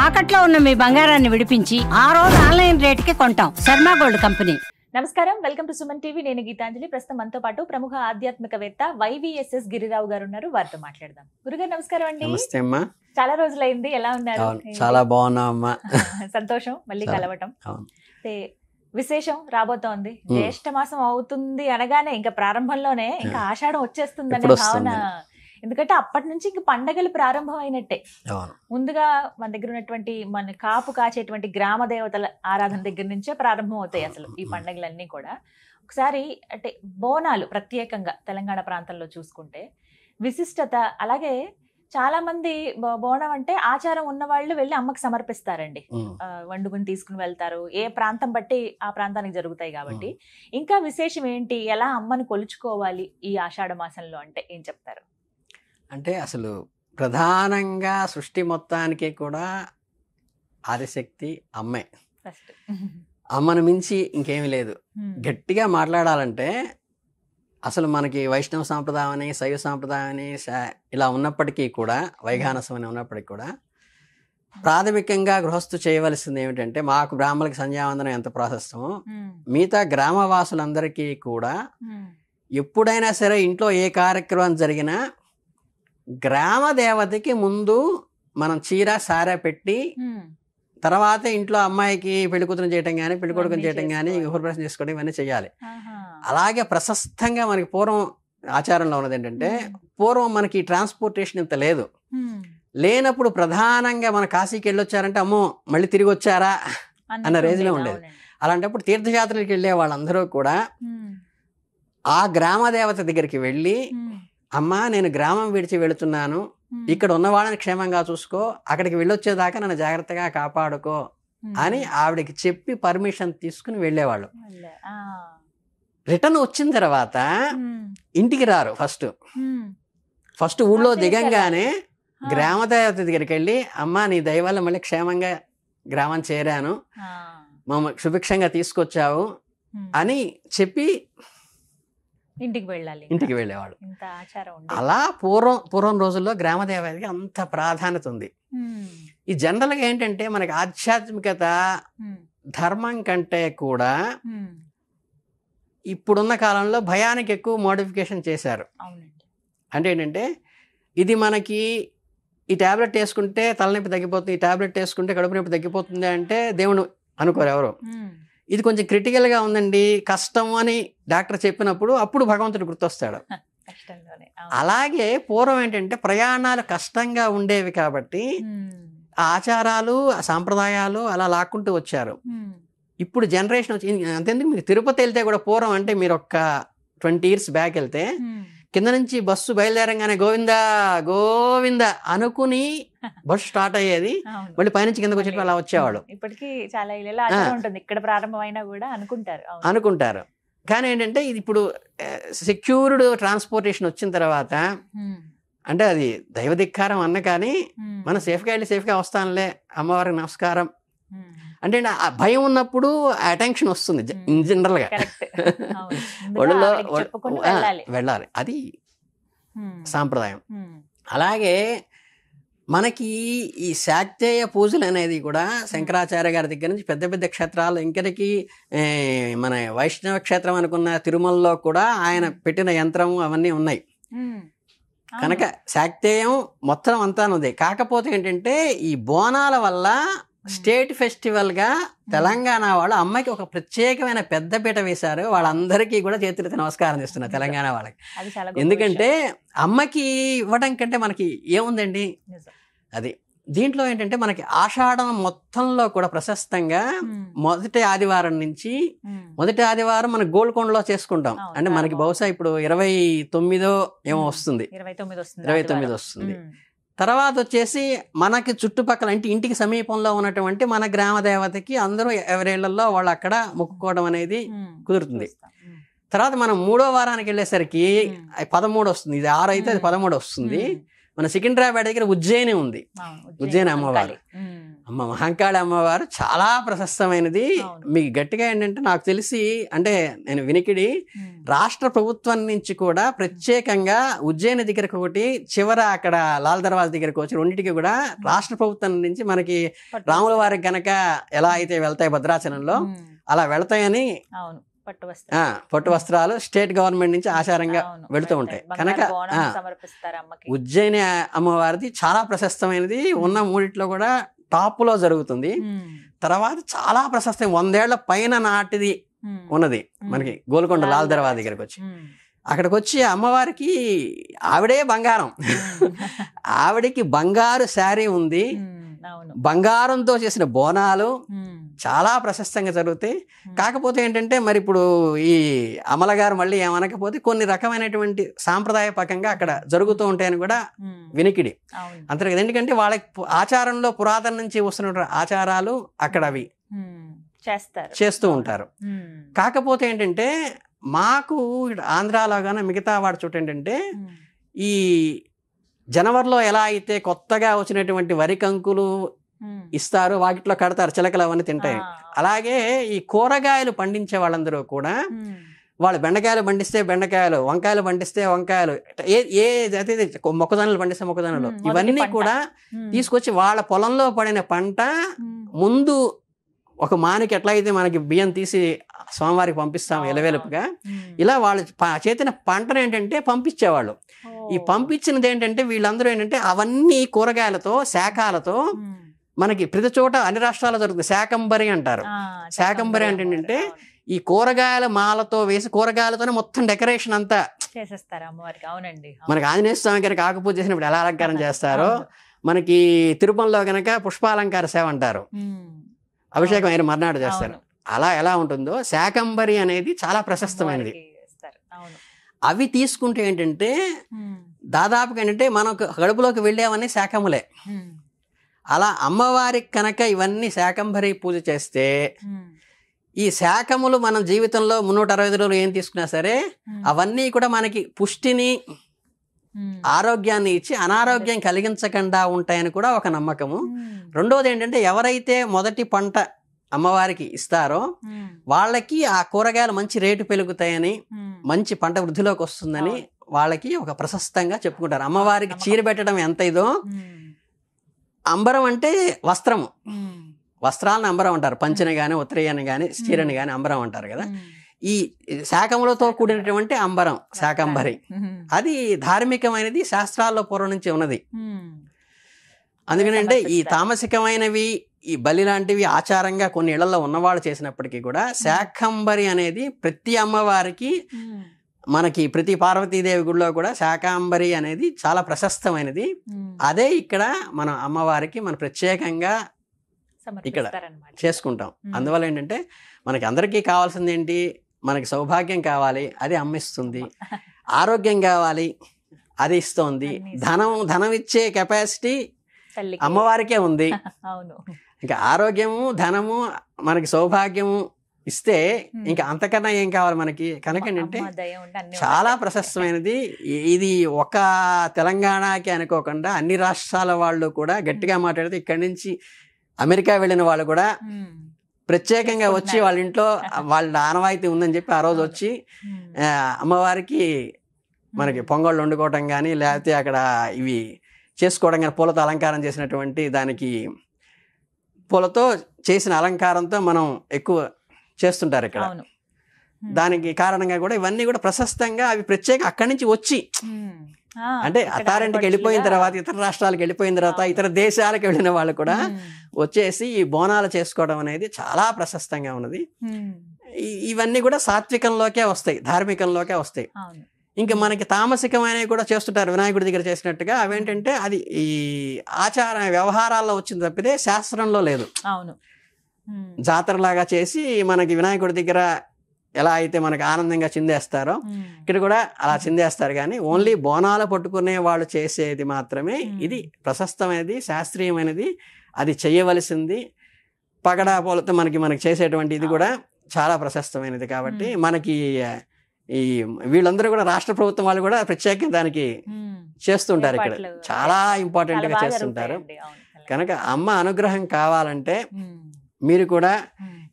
తాకట్లో ఉన్న మీ బంగారాన్ని విడిపించి ఆ రోజు ఆన్లైన్ రేటుకి కొంటాం. Sharma gold company. నమస్కారం, వెల్కమ్ టు సుమన్ టీవీ. నేను గీతాంజలి. ప్రస్తుతం మనతో పాటు ప్రముఖ ఆధ్యాత్మికవేత్త వైవిఎస్ఎస్ గిరిరావు గారు ఉన్నారు. వారితో మాట్లాడదాం. గురుగారు నమస్కారం అండి. నమస్తే అమ్మా. చాలా రోజులైంది, ఎలా ఉన్నారు? చాలా బాగున్నా అమ్మా. సంతోషం మళ్ళీ కలవటం. విశేషం రాబోతోంది. జ్యేష్ఠ మాసం అవుతుంది అనగానే ఇంకా ప్రారంభంలోనే ఇంకా ఆషాఢం వచ్చేస్తుందనే భావన. ఎందుకంటే అప్పటి నుంచి ఇంక పండగలు ప్రారంభం అయినట్టే. ముందుగా మన దగ్గర ఉన్నటువంటి మన కాపు కాచేటువంటి గ్రామ దేవతల ఆరాధన దగ్గర నుంచే ప్రారంభం అవుతాయి అసలు ఈ పండగలన్నీ కూడా. ఒకసారి అంటే బోనాలు ప్రత్యేకంగా తెలంగాణ ప్రాంతంలో చూసుకుంటే విశిష్టత, అలాగే చాలా మంది బోనం అంటే ఆచారం ఉన్న వాళ్ళు వెళ్ళి అమ్మకి సమర్పిస్తారండి. వండుకుని తీసుకుని వెళ్తారు. ఏ ప్రాంతం బట్టి ఆ ప్రాంతానికి జరుగుతాయి కాబట్టి. ఇంకా విశేషం ఏంటి, ఎలా అమ్మని కొలుచుకోవాలి ఈ ఆషాఢ మాసంలో అంటే ఏం చెప్తారు? అంటే అసలు ప్రధానంగా సృష్టి మొత్తానికి కూడా ఆదిశక్తి అమ్మే. అమ్మను మించి ఇంకేమీ లేదు. గట్టిగా మాట్లాడాలంటే అసలు మనకి వైష్ణవ సాంప్రదాయం అని, శైవ సాంప్రదాయం అని ఇలా ఉన్నప్పటికీ కూడా, వైఘానసం అని ఉన్నప్పటికీ కూడా ప్రాథమికంగా గృహస్థు చేయవలసింది ఏమిటంటే, మాకు బ్రాహ్మణులకి సంధ్యావందనం ఎంత ప్రాశస్తమో మిగతా గ్రామవాసులందరికీ కూడా ఎప్పుడైనా సరే ఇంట్లో ఏ కార్యక్రమం జరిగినా గ్రామ దేవతకి ముందు మనం చీర సారా పెట్టి తర్వాత ఇంట్లో అమ్మాయికి పెళ్లి కూతురు చేయటం కానీ, పెళ్లి కొడుకుని చేయటం కానీ, గృహప్రవేశం చేసుకోవడం ఇవన్నీ చేయాలి. అలాగే ప్రశస్తంగా మనకి పూర్వం ఆచారంలో ఉన్నది ఏంటంటే, పూర్వం మనకి ట్రాన్స్పోర్టేషన్ ఇంత లేదు. లేనప్పుడు ప్రధానంగా మన కాశీకి వెళ్ళొచ్చారంటే అమ్మో మళ్ళీ తిరిగి వచ్చారా అన్న రేంజ్లో ఉండేది. అలాంటప్పుడు తీర్థయాత్రలకు వెళ్ళే వాళ్ళందరూ కూడా ఆ గ్రామ దేవత దగ్గరికి వెళ్ళి, అమ్మా నేను గ్రామం విడిచి వెళుతున్నాను, ఇక్కడ ఉన్న వాళ్ళని క్షేమంగా చూసుకో, అక్కడికి వెళ్ళొచ్చేదాకా నన్ను జాగ్రత్తగా కాపాడుకో అని ఆవిడకి చెప్పి పర్మిషన్ తీసుకుని వెళ్ళేవాళ్ళు. రిటర్న్ వచ్చిన తర్వాత ఇంటికి రారు. ఫస్ట్ ఊళ్ళో దిగంగానే గ్రామ దేవత దగ్గరికి వెళ్ళి, అమ్మా నీ దయ వల్ల మళ్ళీ క్షేమంగా గ్రామం చేరాను, మమ్మల్ని సుభిక్షంగా తీసుకొచ్చావు అని చెప్పి ఇంటికి వెళ్ళేవాడు. అలా పూర్వం రోజుల్లో గ్రామదేవతకి అంత ప్రాధాన్యత ఉంది. ఈ జనరల్గా ఏంటంటే మనకి ఆధ్యాత్మికత ధర్మం కంటే కూడా ఇప్పుడున్న కాలంలో భయానికి ఎక్కువ మోడిఫికేషన్ చేశారు. అంటే ఏంటంటే, ఇది మనకి ఈ ట్యాబ్లెట్ వేసుకుంటే తలనొప్పి తగ్గిపోతుంది, ఈ ట్యాబ్లెట్ వేసుకుంటే కడుపు నొప్పి తగ్గిపోతుంది అంటే దేవుడు అనుకోరు ఎవరు. ఇది కొంచెం క్రిటికల్గా ఉందండి, కష్టం అని డాక్టర్ చెప్పినప్పుడు అప్పుడు భగవంతుడు గుర్తొస్తాడు. అలాగే పూర్వం ఏంటంటే ప్రయాణాలు కష్టంగా ఉండేవి కాబట్టి ఆచారాలు సాంప్రదాయాలు అలా లాక్కుంటూ వచ్చారు. ఇప్పుడు జనరేషన్ వచ్చి అంతేందుకు మీరు తిరుపతి వెళ్తే కూడా పూర్వం అంటే మీరు ఒక 20 years బ్యాక్ వెళ్తే కింద నుంచి బస్సు బయలుదేరంగానే గోవిందా గోవిందా అనుకుని బస్సు స్టార్ట్ అయ్యేది, మళ్ళీ పైనుంచి కిందకు వచ్చేటప్పుడు అలా వచ్చేవాడు. ఇప్పటికీ చాలా ఇళ్ళలో ఆచారం ఉంటుంది, ఇక్కడ ప్రారంభమైనా కూడా అనుకుంటారు. కానీ ఏంటంటే ఇది ఇప్పుడు సెక్యూర్డ్ ట్రాన్స్పోర్టేషన్ వచ్చిన తర్వాత, అంటే అది దైవధిక్కారం అన్న కానీ మనం సేఫ్గా వెళ్ళి సేఫ్గా వస్తానులే, అమ్మవారికి నమస్కారం అంటే ఆ భయం ఉన్నప్పుడు అటెన్షన్ వస్తుంది జనరల్గా. ఒళ్ళలో వెళ్ళాలి, అది సాంప్రదాయం. అలాగే మనకి ఈ శాక్తేయ పూజలు అనేది కూడా శంకరాచార్య గారి దగ్గర నుంచి పెద్ద పెద్ద క్షేత్రాలు, ఇంకరికి మన వైష్ణవ క్షేత్రం అనుకున్న తిరుమలలో కూడా ఆయన పెట్టిన యంత్రం అవన్నీ ఉన్నాయి కనుక శాక్తేయం మొత్తం అంతా ఉంది. కాకపోతే ఏంటంటే ఈ బోనాల వల్ల స్టేట్ ఫెస్టివల్గా తెలంగాణ వాళ్ళు అమ్మాయికి ఒక ప్రత్యేకమైన పెద్దపీట వేశారు. వాళ్ళందరికీ కూడా చేతులెత్తి నమస్కారం చేస్తున్నారు తెలంగాణ వాళ్ళకి. ఎందుకంటే అమ్మకి ఇవ్వడం కంటే మనకి ఏముందండి, అది దీంట్లో ఏంటంటే మనకి ఆషాఢం మొత్తంలో కూడా ప్రశస్తంగా మొదటి ఆదివారం నుంచి, మొదటి ఆదివారం మనం గోల్కొండలో చేసుకుంటాం. అంటే మనకి బహుశా ఇప్పుడు 29 ఏమో వస్తుంది, 29 వస్తుంది. తర్వాత వచ్చేసి మనకి చుట్టుపక్కల ఇంటికి సమీపంలో ఉన్నటువంటి మన గ్రామ దేవతకి అందరూ ఎవరేళ్లలో వాళ్ళు అక్కడ మొక్కుకోవడం అనేది కుదురుతుంది. తర్వాత మనం 3వ వారానికి వెళ్ళేసరికి 13 వస్తుంది. ఇది 6 అయితే అది 13 వస్తుంది. మన సికింద్రాబాద్ దగ్గర ఉజ్జయిని ఉంది, ఉజ్జయిని అమ్మవారు. అమ్మ మహంకాళి అమ్మవారు చాలా ప్రశస్తమైనది. అవును. మీకు గట్టిగా ఏంటంటే నాకు తెలిసి, అంటే నేను వినికిడి, రాష్ట్ర ప్రభుత్వం నుంచి కూడా ప్రత్యేకంగా ఉజ్జయిని దగ్గరకు ఒకటి, చివర అక్కడ లాల్ దర్వాజా దగ్గరకు వచ్చి రెండింటికి కూడా రాష్ట్ర ప్రభుత్వం నుంచి మనకి రాముల వారికి గనక ఎలా అయితే వెళ్తాయి భద్రాచలంలో అలా వెళ్తాయని, అవును, పట్టు పట్టు వస్త్రాలు స్టేట్ గవర్నమెంట్ నుంచి ఆచారంగా అవును, వెళుతూ ఉంటాయి కనుక బోనం సమర్పిస్తారు అమ్మకి. ఉజ్జయిని అమ్మవారిది చాలా ప్రశస్తమైనది. ఉన్న మూడిట్లో కూడా టాప్ లో జరుగుతుంది. తర్వాత చాలా ప్రశస్తం 100 ఏళ్ల పైన నాటిది ఉన్నది మనకి గోల్కొండ లాల్ దర్వాజా దగ్గరకు వచ్చి. అక్కడికి వచ్చి అమ్మవారికి ఆవిడే బంగారం, ఆవిడికి బంగారు శారీ ఉంది, బంగారంతో చేసిన బోనాలు చాలా ప్రశస్తంగా జరుగుతాయి. కాకపోతే ఏంటంటే మరి ఇప్పుడు ఈ అమల గారు మళ్ళీ ఏమనకపోతే కొన్ని రకమైనటువంటి సాంప్రదాయపకంగా అక్కడ జరుగుతూ ఉంటాయని కూడా వినికిడి అంతే. ఎందుకంటే వాళ్ళకి ఆచారంలో పురాతన నుంచి వస్తున్న ఆచారాలు అక్కడ అవి చేస్తూ ఉంటారు. కాకపోతే ఏంటంటే మాకు ఆంధ్రాలో కానీ మిగతా వాడి చోట ఏంటంటే ఈ జనవరిలో ఎలా అయితే కొత్తగా వచ్చినటువంటి వరి కంకులు ఇస్తారు, వాటిలో కడతారు, చిలకలు అవన్నీ తింటాయి. అలాగే ఈ కూరగాయలు పండించే వాళ్ళందరూ కూడా వాళ్ళు బెండకాయలు పండిస్తే బెండకాయలు, వంకాయలు పండిస్తే వంకాయలు, ఏ జాతి మొక్కజొన్నలు పండిస్తే మొక్కజొన్నలు, ఇవన్నీ కూడా తీసుకొచ్చి వాళ్ళ పొలంలో పడిన పంట ముందు ఒక మానికి ఎట్లయితే మనకి బియ్యం తీసి స్వామివారికి పంపిస్తాం ఎలవేలుపుగా, ఇలా వాళ్ళు చేతిన పంటను ఏంటంటే పంపించేవాళ్ళు. ఈ పంపించినది ఏంటంటే వీళ్ళందరూ ఏంటంటే అవన్నీ కూరగాయలతో, శాఖాలతో, మనకి ప్రతి చోట అన్ని రాష్ట్రాల్లో జరుగుతుంది శాకంబరి అంటారు. శాకంబరి అంటే ఏంటంటే ఈ కూరగాయల మాలతో వేసి కూరగాయలతోనే మొత్తం డెకరేషన్ అంతా చేసేస్తారు అమ్మవారికి. అవునండి, మనకి ఆంజనేయ స్వామి గారికి ఆకుపూజ చేసినప్పుడు ఎలా అలంకారం చేస్తారో మనకి తిరుపతిలో గనక పుష్పాలంకార సేవ అంటారు, అభిషేకం అయిన మర్నాడు చేస్తారు. అలా ఎలా ఉంటుందో శాకంబరి అనేది చాలా ప్రశస్తమైనది. అవి తీసుకుంటే ఏంటంటే దాదాపుగా ఏంటంటే మనం గడుపులోకి వెళ్ళేవన్నీ శాకములే. అలా అమ్మవారికి కనుక ఇవన్నీ శాకంబరి పూజ చేస్తే ఈ శాకములు మన జీవితంలో 365 రోజులు ఏం తీసుకున్నా సరే అవన్నీ కూడా మనకి పుష్టిని, ఆరోగ్యాన్ని ఇచ్చి అనారోగ్యం కలిగించకుండా ఉంటాయని కూడా ఒక నమ్మకము. రెండోది ఏంటంటే ఎవరైతే మొదటి పంట అమ్మవారికి ఇస్తారో వాళ్ళకి ఆ కూరగాయలు మంచి రేటు పెరుగుతాయని, మంచి పంట వృద్ధిలోకి వస్తుందని వాళ్ళకి ఒక ప్రశస్తంగా చెప్పుకుంటారు. అమ్మవారికి చీర పెట్టడం ఎంత ఇదో, అంబరం అంటే వస్త్రము, వస్త్రాలను అంబరం అంటారు. పంచని గాని, ఉత్తరీయాన్ని గాని, చీరని గాని అంబరం అంటారు కదా. ఈ శాకములతో కూడినటువంటి అంబరం శాకంబరి, అది ధార్మికమైనది, శాస్త్రాల్లో పూర్వం నుంచి ఉన్నది. అందుకనంటే ఈ తామసికమైనవి, ఈ బలి లాంటివి ఆచారంగా కొన్ని ఇళ్లలో ఉన్నవాళ్ళు చేసినప్పటికీ కూడా శాకంబరి అనేది ప్రతి అమ్మవారికి, మనకి ప్రతి పార్వతీదేవి గుడిలో కూడా శాకాంబరి అనేది చాలా ప్రశస్తమైనది. అదే ఇక్కడ మన అమ్మవారికి మనం ప్రత్యేకంగా ఇక్కడ చేసుకుంటాం. అందువల్ల ఏంటంటే మనకి అందరికీ కావాల్సింది ఏంటి, మనకి సౌభాగ్యం కావాలి, అది అమ్మిస్తుంది. ఆరోగ్యం కావాలి, అది ఇస్తుంది. ధనం ఇచ్చే కెపాసిటీ అమ్మవారికే ఉంది. ఇంకా ఆరోగ్యము, ధనము, మనకి సౌభాగ్యము ఇస్తే ఇంకా అంతకన్నా ఏం కావాలి మనకి. కనుక ఏంటంటే చాలా ప్రశస్తమైనది ఇది. ఒక తెలంగాణకి అనుకోకుండా అన్ని రాష్ట్రాల వాళ్ళు కూడా గట్టిగా మాట్లాడితే ఇక్కడి నుంచి అమెరికా వెళ్ళిన వాళ్ళు కూడా ప్రత్యేకంగా వచ్చి వాళ్ళ ఇంట్లో వాళ్ళ ఆనవాయితీ ఉందని చెప్పి ఆ రోజు వచ్చి అమ్మవారికి మనకి పొంగళ్ళు వండుకోవటం కానీ, లేకపోతే అక్కడ ఇవి చేసుకోవడం కానీ, పూలతో అలంకారం చేసినటువంటి దానికి పూలతో చేసిన అలంకారంతో మనం ఎక్కువ చేస్తుంటారు ఇక్కడ. దానికి కారణంగా కూడా ఇవన్నీ కూడా ప్రశస్తంగా అవి ప్రత్యేక అక్కడి నుంచి వచ్చి, అంటే అత్తారింటికి వెళ్ళిపోయిన తర్వాత, ఇతర రాష్ట్రాలకు వెళ్ళిపోయిన తర్వాత, ఇతర దేశాలకు వెళ్ళిన వాళ్ళు కూడా వచ్చేసి ఈ బోనాలు చేసుకోవడం అనేది చాలా ప్రశస్తంగా ఉన్నది. ఇవన్నీ కూడా సాత్వికంలోకే వస్తాయి, ధార్మికంలోకే వస్తాయి. ఇంకా మనకి తామసికమైనవి కూడా చేస్తుంటారు వినాయకుడి దగ్గర చేసినట్టుగా. అవేంటంటే అది ఈ ఆచార వ్యవహారాల్లో వచ్చింది తప్పితే శాస్త్రంలో లేదు. జాతరలాగా చేసి మనకి వినాయకుడి దగ్గర ఎలా అయితే మనకి ఆనందంగా చిందేస్తారో ఇక్కడ కూడా అలా చిందేస్తారు. కానీ ఓన్లీ బోనాలు పట్టుకునే వాళ్ళు చేసేది మాత్రమే ఇది ప్రశస్తమైనది, శాస్త్రీయమైనది, అది చేయవలసింది. పగడా పూలతో మనకి చేసేటువంటి ఇది కూడా చాలా ప్రశస్తమైనది. కాబట్టి మనకి ఈ వీళ్ళందరూ కూడా రాష్ట్ర ప్రభుత్వం వాళ్ళు కూడా ప్రత్యేకంగా దానికి చేస్తుంటారు. ఇక్కడ చాలా ఇంపార్టెంట్ గా చేస్తుంటారు. కనుక అమ్మ అనుగ్రహం కావాలంటే మీరు కూడా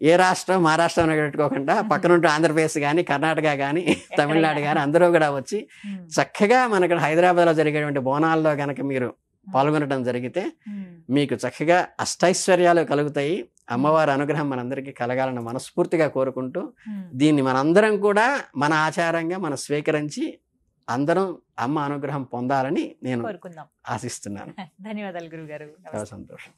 ఏ రాష్ట్రం మా రాష్ట్రం పెట్టుకోకుండా పక్కన ఉంటే ఆంధ్రప్రదేశ్ కానీ కర్ణాటక కానీ తమిళనాడు కానీ అందరూ కూడా వచ్చి చక్కగా మనకి హైదరాబాద్లో జరిగేటువంటి బోనాల్లో కనుక మీరు పాల్గొనడం జరిగితే మీకు చక్కగా అష్టైశ్వర్యాలు కలుగుతాయి. అమ్మవారి అనుగ్రహం మనందరికీ కలగాలని మనస్ఫూర్తిగా కోరుకుంటూ దీన్ని మనందరం కూడా మన ఆచారంగా మనం స్వీకరించి అందరం అమ్మ అనుగ్రహం పొందాలని నేను ఆశిస్తున్నాను. ధన్యవాదాలు గురుగారు. చాలా సంతోషం.